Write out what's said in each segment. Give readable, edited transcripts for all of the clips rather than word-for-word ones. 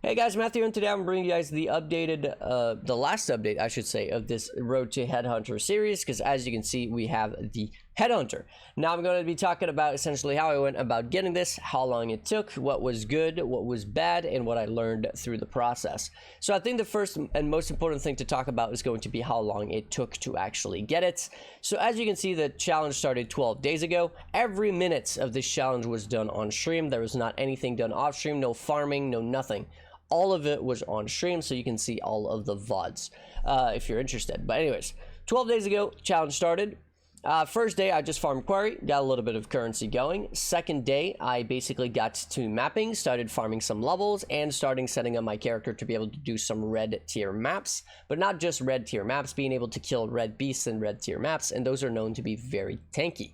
Hey guys, Matthew, and today I'm bringing you guys the updated, the last update, I should say, of this Road to Headhunter series, because as you can see, we have the Headhunter. Now I'm going to be talking about essentially how I went about getting this, how long it took, what was good, what was bad, and what I learned through the process. So I think the first and most important thing to talk about is going to be how long it took to actually get it. So as you can see, the challenge started 12 days ago. Every minute of this challenge was done on stream. There was not anything done off stream, no farming, no nothing. All of it was on stream, so you can see all of the VODs if you're interested. But anyways, 12 days ago, challenge started. First day, I just farmed quarry, got a little bit of currency going. Second day, I basically got to mapping, started farming some levels, and starting setting up my character to be able to do some red tier maps. But not just red tier maps, being able to kill red beasts in red tier maps, and those are known to be very tanky.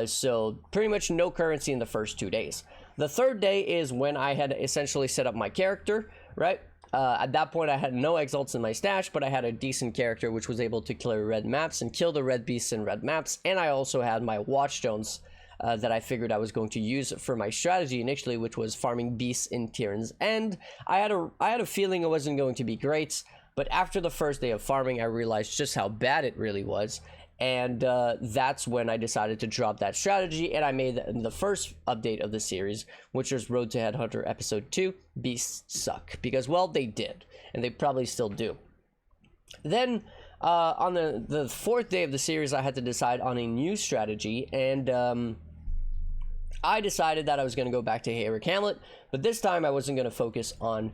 So pretty much no currency in the first 2 days. The third day is when I had essentially set up my character, right? At that point, I had no exalts in my stash, but I had a decent character which was able to clear red maps and kill the red beasts in red maps. And I also had my Watchstones that I figured I was going to use for my strategy initially, which was farming beasts in Tyrion's End. I had a feeling it wasn't going to be great, but after the first day of farming, I realized just how bad it really was. And that's when I decided to drop that strategy, and I made the first update of the series, which was Road to Headhunter Episode 2, Beasts Suck. Because, well, they did, and they probably still do. Then, on the fourth day of the series, I had to decide on a new strategy, and I decided that I was going to go back to Heroic Hamlet, but this time I wasn't going to focus on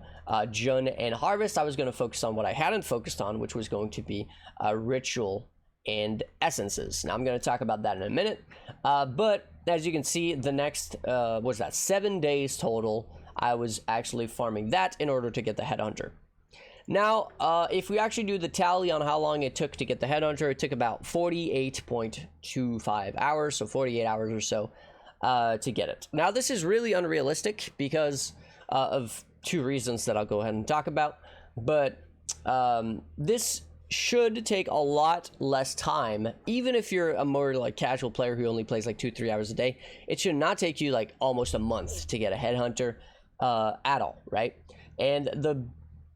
Jun and Harvest. I was going to focus on what I hadn't focused on, which was going to be Ritual and Essences. Now I'm going to talk about that in a minute, but as you can see, the next was that 7 days total I was actually farming that in order to get the Headhunter. Now if we actually do the tally on how long it took to get the Headhunter, it took about 48.25 hours, so 48 hours or so to get it. Now this is really unrealistic because of two reasons that I'll go ahead and talk about, but this should take a lot less time. Even if you're a more like casual player who only plays like 2-3 hours a day, it should not take you like almost a month to get a Headhunter at all, right? And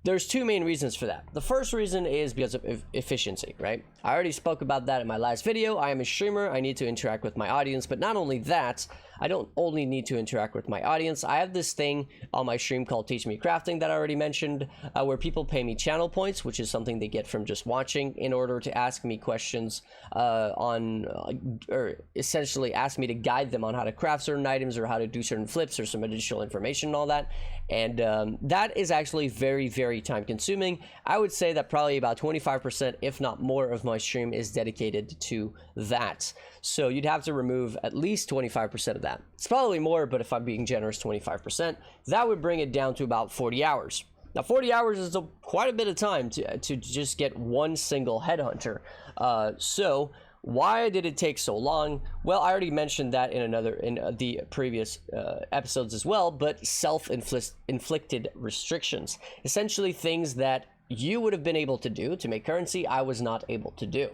there's two main reasons for that. The first reason is because of efficiency, right? I already spoke about that in my last video. I am a streamer. I need to interact with my audience, but not only that, I don't only need to interact with my audience. I have this thing on my stream called Teach Me Crafting that I already mentioned, where people pay me channel points, which is something they get from just watching, in order to ask me questions or essentially ask me to guide them on how to craft certain items or how to do certain flips or some additional information and all that. And that is actually very, very time consuming. I would say that probably about 25%, if not more, of my stream is dedicated to that. So you'd have to remove at least 25% of that. It's probably more, but if I'm being generous, 25%. That would bring it down to about 40 hours. Now, 40 hours is quite a bit of time to just get one single Headhunter. So why did it take so long? Well, I already mentioned that in the previous episodes as well, but self-inflicted restrictions. Essentially things that you would have been able to do to make currency, I was not able to do.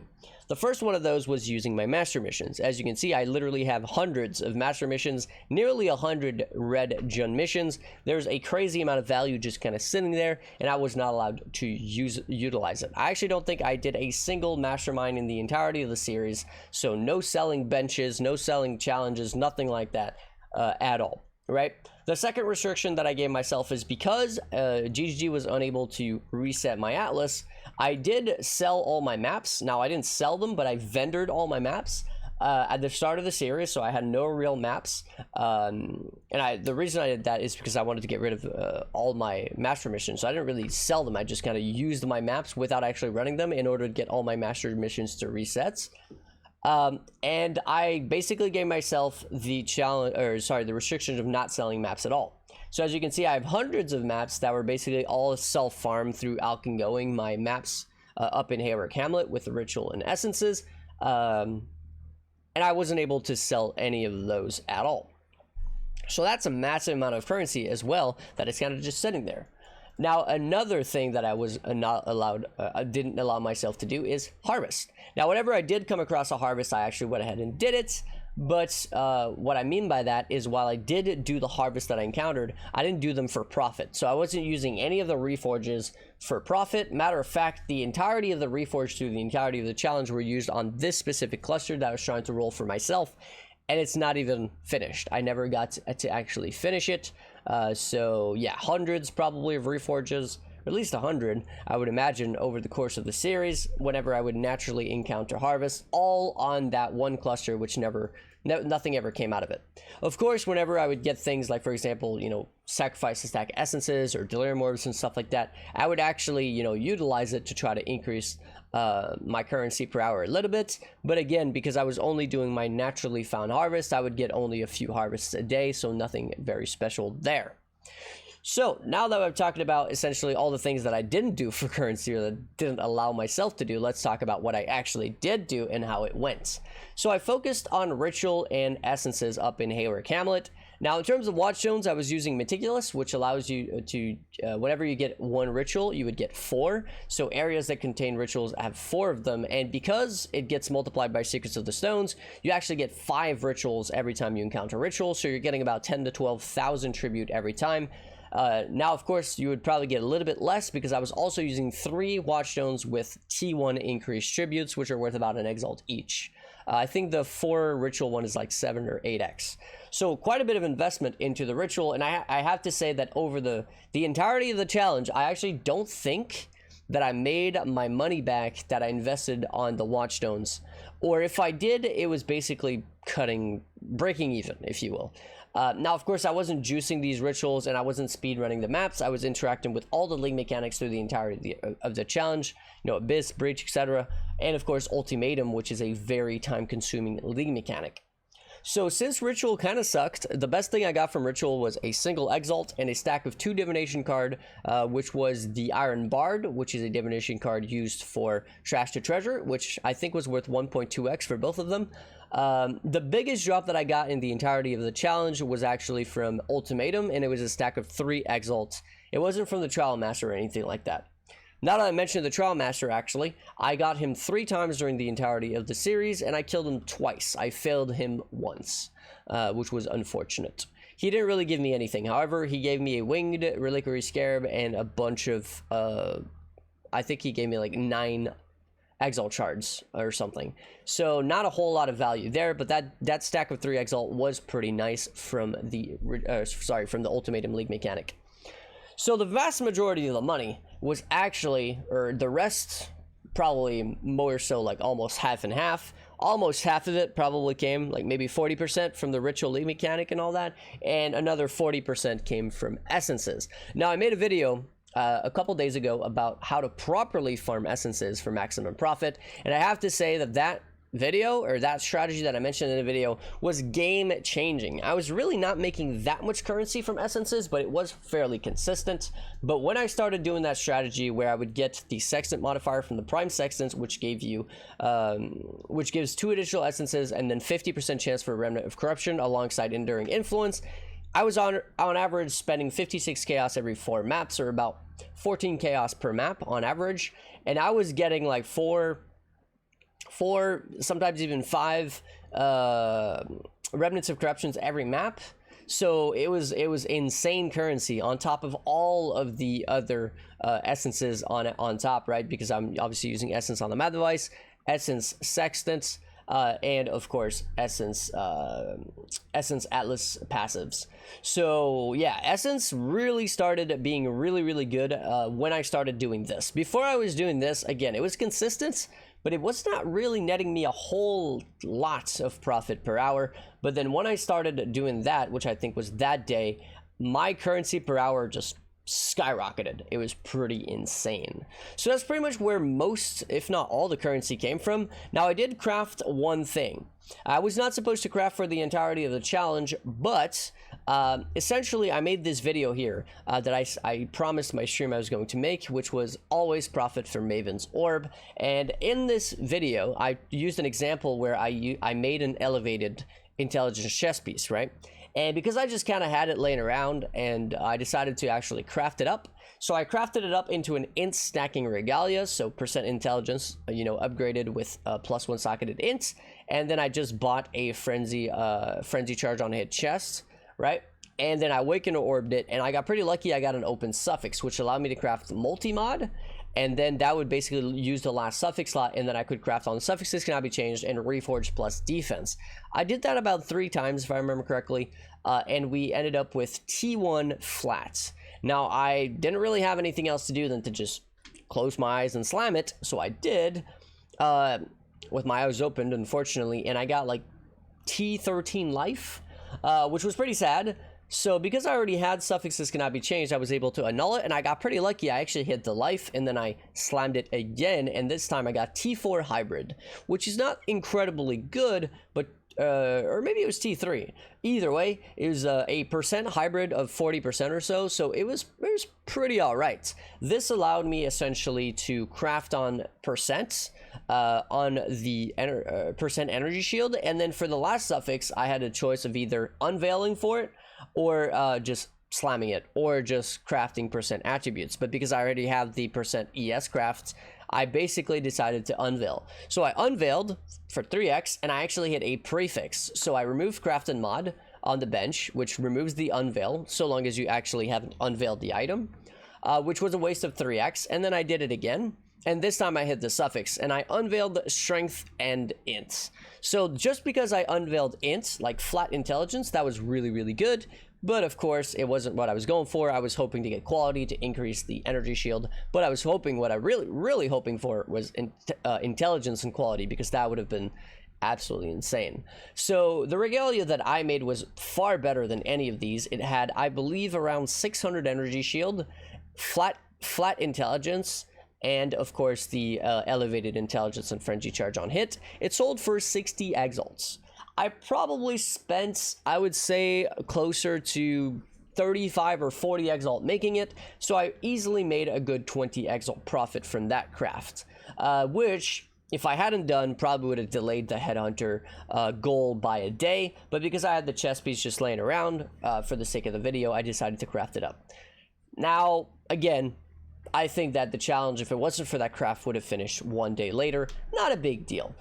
The first one of those was using my master missions. As you can see, I literally have hundreds of master missions, nearly 100 red Jun missions. There's a crazy amount of value just kind of sitting there, and I was not allowed to utilize it. I actually don't think I did a single mastermind in the entirety of the series, so no selling benches, no selling challenges, nothing like that at all, right? The second restriction that I gave myself is because GGG was unable to reset my Atlas, I did sell all my maps. Now, I didn't sell them, but I vendored all my maps at the start of the series, so I had no real maps. And the reason I did that is because I wanted to get rid of all my master missions, so I didn't really sell them. I just kind of used my maps without actually running them in order to get all my master missions to resets. And I basically gave myself the the restriction of not selling maps at all. So as you can see, I have hundreds of maps that were basically all self-farmed through outgoing my maps up in Heroic Hamlet with the Ritual and Essences. And I wasn't able to sell any of those at all. So that's a massive amount of currency as well that is kind of just sitting there. Now, another thing that I was not allowed, didn't allow myself to do is harvest. Now, whenever I did come across a harvest, I actually went ahead and did it. But what I mean by that is, while I did do the harvest that I encountered, I didn't do them for profit. So I wasn't using any of the reforges for profit. Matter of fact, the entirety of the reforge through the entirety of the challenge were used on this specific cluster that I was trying to roll for myself, and it's not even finished. I never got to actually finish it. So yeah, hundreds probably of reforges, or at least 100, I would imagine, over the course of the series, whenever I would naturally encounter harvest, all on that one cluster, which nothing ever came out of it. Of course, whenever I would get things like, for example, you know, sacrifice to stack essences or delirium orbs and stuff like that, I would actually, you know, utilize it to try to increase my currency per hour a little bit. But again, because I was only doing my naturally found harvest, I would get only a few harvests a day, so nothing very special there. So now that I've talked about essentially all the things that I didn't do for currency, or that didn't allow myself to do, let's talk about what I actually did do and how it went. So I focused on ritual and essences up in Haywark Hamlet. Now, in terms of Watchstones, I was using Meticulous, which allows you to, whenever you get one ritual, you would get 4. So areas that contain rituals have 4 of them. And because it gets multiplied by Secrets of the Stones, you actually get 5 rituals every time you encounter rituals. So you're getting about 10 to 12,000 tribute every time. Now, of course, you would probably get a little bit less because I was also using 3 Watchstones with T1 increased tributes, which are worth about an exalt each. I think the 4 ritual one is like 7 or 8x. So quite a bit of investment into the ritual, and I have to say that over the entirety of the challenge, I actually don't think that I made my money back that I invested on the Watchstones. Or if I did, it was basically breaking even, if you will. Now, of course, I wasn't juicing these rituals and I wasn't speedrunning the maps. I was interacting with all the league mechanics through the entirety of the challenge, you know, Abyss, Breach, etc. And of course, Ultimatum, which is a very time-consuming league mechanic. So since Ritual kind of sucked, the best thing I got from Ritual was a single Exalt and a stack of 2 Divination card, which was the Iron Bard, which is a Divination card used for Trash to Treasure, which I think was worth 1.2x for both of them. The biggest drop that I got in the entirety of the challenge was actually from Ultimatum, and it was a stack of 3 Exalts. It wasn't from the Trialmaster or anything like that. Now that I mentioned the Trialmaster, actually, I got him 3 times during the entirety of the series, and I killed him twice. I failed him once, which was unfortunate. He didn't really give me anything. However, he gave me a Winged Reliquary Scarab and a bunch of, I think he gave me like 9 Exalt shards or something. So not a whole lot of value there, but that stack of 3 Exalt was pretty nice from the, from the Ultimatum League mechanic. So the vast majority of the money was actually, or the rest, probably more so like almost half and half. Almost half of it probably came, like maybe 40% from the Ritual League mechanic and all that, and another 40% came from essences. Now, I made a video a couple days ago about how to properly farm essences for maximum profit, and I have to say that that video, or that strategy that I mentioned in the video, was game changing. I was really not making that much currency from essences, but it was fairly consistent. But when I started doing that strategy where I would get the sextant modifier from the prime sextants, which gave you which gives 2 additional essences and then 50% chance for a remnant of corruption alongside enduring influence, I was on average spending 56 chaos every 4 maps, or about 14 chaos per map on average, and I was getting like 4, sometimes even 5 remnants of corruptions every map. So it was insane currency on top of all of the other essences on top, right? Because I'm obviously using essence on the map device, essence sextants, and of course essence atlas passives. So yeah, essence really started being really good when I started doing this. Before I was doing this, again, it was consistent, but it was not really netting me a whole lot of profit per hour. But then when I started doing that, which I think was that day, my currency per hour just skyrocketed. It was pretty insane. So that's pretty much where most, if not all, the currency came from. Now, I did craft one thing. I was not supposed to craft for the entirety of the challenge, but essentially I made this video here that I promised my stream I was going to make, which was always profit from Maven's Orb. And in this video, I used an example where I made an elevated intelligence chess piece, right? And because I just kind of had it laying around, and I decided to actually craft it up. So I crafted it up into an int stacking regalia, so percent intelligence, you know, upgraded with +1 socketed int. And then I just bought a frenzy charge on hit chest, right? And then I awakened orbed it, and I got pretty lucky. I got an open suffix, which allowed me to craft multi-mod, and then that would basically use the last suffix slot, and then I could craft on the suffixes cannot be changed and reforge plus defense. I did that about 3 times, if I remember correctly, and we ended up with T1 flats. Now, I didn't really have anything else to do than to just close my eyes and slam it, so I did, with my eyes opened, unfortunately, and I got like T13 life, which was pretty sad. So because I already had suffixes cannot be changed, I was able to annul it, and I got pretty lucky. I actually hit the life, and then I slammed it again, and this time I got T4 hybrid, which is not incredibly good, but or maybe it was T3. Either way, it was a percent hybrid of 40% or so, so it was pretty all right. This allowed me essentially to craft on percent on the percent energy shield, and then for the last suffix, I had a choice of either unveiling for it or just slamming it, or just crafting percent attributes. But because I already have the percent ES crafts, I basically decided to unveil. So I unveiled for 3x, and I actually hit a prefix. So I removed craft and mod on the bench, which removes the unveil so long as you actually haven't unveiled the item, which was a waste of 3x. And then I did it again, and this time I hit the suffix, and I unveiled strength and int. So just because I unveiled int, like flat intelligence, that was really, really good. But of course, it wasn't what I was going for. I was hoping to get quality to increase the energy shield. But I was hoping, what I really hoping for was intelligence and quality, because that would have been absolutely insane. So the regalia that I made was far better than any of these. It had, I believe, around 600 energy shield, flat intelligence, and of course the elevated intelligence and frenzy charge on hit. It sold for 60 exalts. I probably spent, I would say, closer to 35 or 40 exalt making it, so I easily made a good 20 exalt profit from that craft, which, if I hadn't done, probably would have delayed the Headhunter goal by a day. But because I had the chest piece just laying around for the sake of the video, I decided to craft it up. Now, again, I think that the challenge, if it wasn't for that craft, would have finished 1 day later. Not a big deal.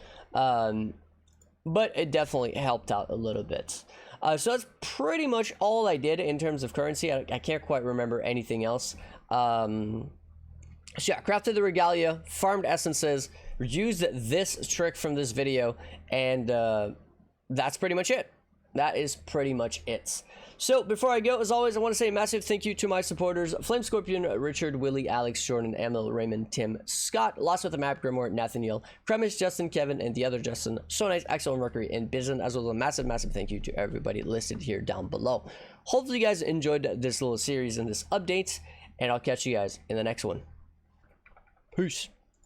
But it definitely helped out a little bit. So that's pretty much all I did in terms of currency. I can't quite remember anything else. So yeah, crafted the regalia, farmed essences, used this trick from this video, and that's pretty much it. That is pretty much it. So before I go, as always, I want to say a massive thank you to my supporters: Flame Scorpion, Richard, Willie, Alex, Jordan, Emil, Raymond, Tim, Scott, Lost with the Map, Grimoire, Nathaniel, Kremis, Justin, Kevin, and the other Justin, So Nice, Exile, Mercury, and Bizen, as well as a massive thank you to everybody listed here down below. Hopefully you guys enjoyed this little series and this update, and I'll catch you guys in the next one. Peace.